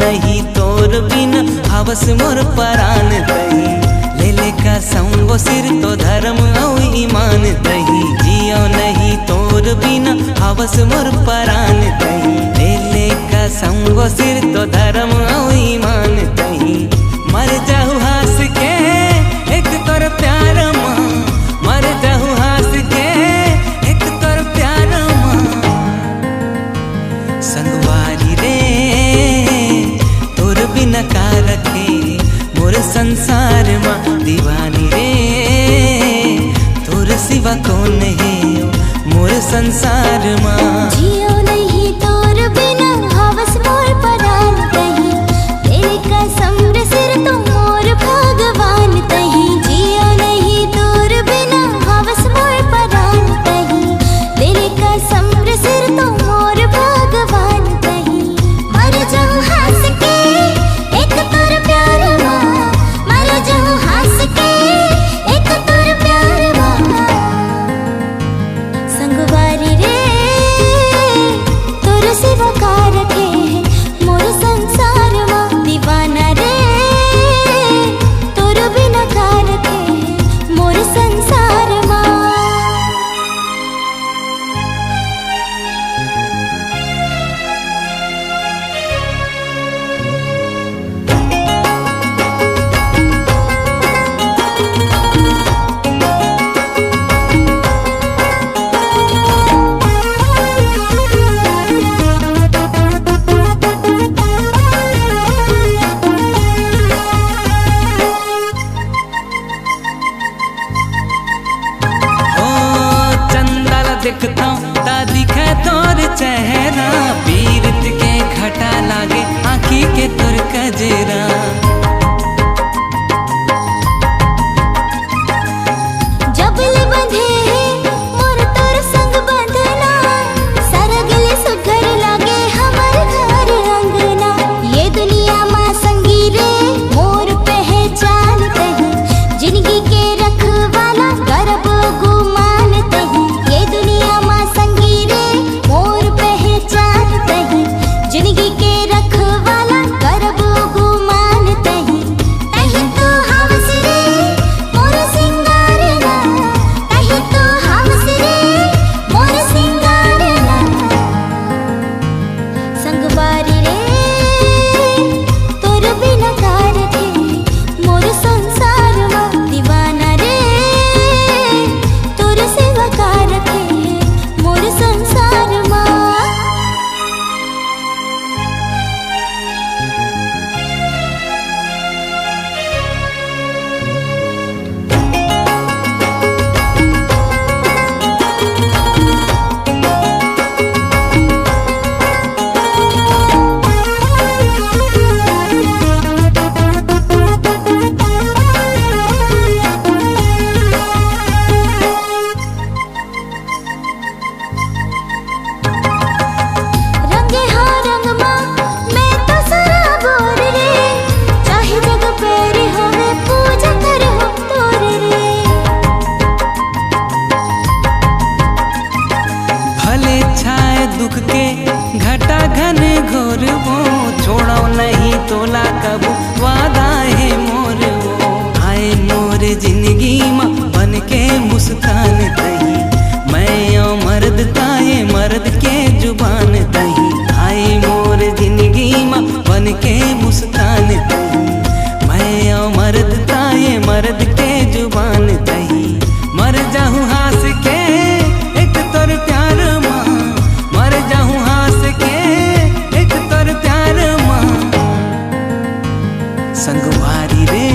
नहीं तोर बिन हवस मोर परान तही। ले ले कसम वो सिर तो धर्म औ ईमान तही। जियो नहीं तोर बिन हवस मोर परान तही। ले ले कसम वो सिर तो धर्म औ ईमान तही। मर जाहु हंस के एक तोर प्यार माँ, मर जाहु हंस के एक तोर प्यार माँ। संगवारी रे तोर बिना का रखे मोर संसार माँ। दीवानी रे तोर सिवा कौन है मोर संसार माँ। जियो नहीं तोर बिना हवस मोर परान तही। तेरे कसम रे सिर तो मोर भगवान तही। जियो नहीं तोर बिना हवस मोर परान तही। तेरे कसम रे सिर तो मोर भगवान तही। मर जाऊं हंस के एक तोर प्यार माँ, मर जाऊं हंस के एक तोर प्यार माँ। संगवारी रे तोर सिवा का रखे मोर संसार माँ। दीवाना रे तोर बिना का रखे मोर संसार माँ। देखता हूँ ता दिखे तोर चेहरा। पीरत के घटा लागे आँखी के तोर कजरा। जब ले बंधे मोर तोर संग बंधना, सारा गले सुघर लागे हमार घर अंगना। ये दुनिया माँ संगी रे मोर पहचान तही। जिंदगी के रखवाला गर्व गुमान तही। ये दुनिया माँ संगी रे मोर पहचान तही। जिंदगी के रखवाला गर्व गुमान तही। तही तो हवस रे मोर सिंगार ना, तही तो हवस रे मोर सिंगार ना। संगवारी रे तोर बिना का रखे मोर संसार माँ। दीवाना रे तोर सिवा का रखे मोर संसार माँ। रंगे हाँ रंग माँ मैं तो सराबोर रे। चाहे जग पेरी होवे पूजा करे हो तोर रे। भले छाए दुख के घटा घन घोर वो। छोड़ो नहीं तोला कबू वादा है मोर वो। आए मोर जिंदगी माँ बन के मुस्कान तही। मैं ओ मर्द ताए मर्द के जुबान तही। आए मोर जिंदगी माँ बन के मुस्कान तही। मैं ओ मर्द ताए मर्द के जुबान तही। मर जाहूँ हंस के एक तोर प्यार माँ, मर जाहूँ हंस के एक तोर प्यार माँ। संगवारी रे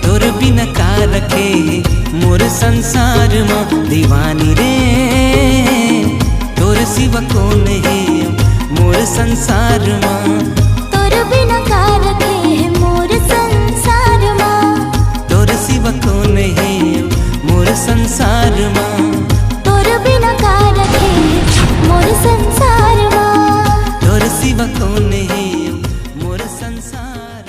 तोर बिना का रखे मोर संसार माँ। दीवानी रे तोर सिवा कौन है मोर संसार माँ। तोर बिना का रखे मोर संसार माँ। तोर सिवा कौन है मोर संसार माँ। तोर बिना का रखे मोर संसार माँ। तोर सिवा कौन है मोर संसार।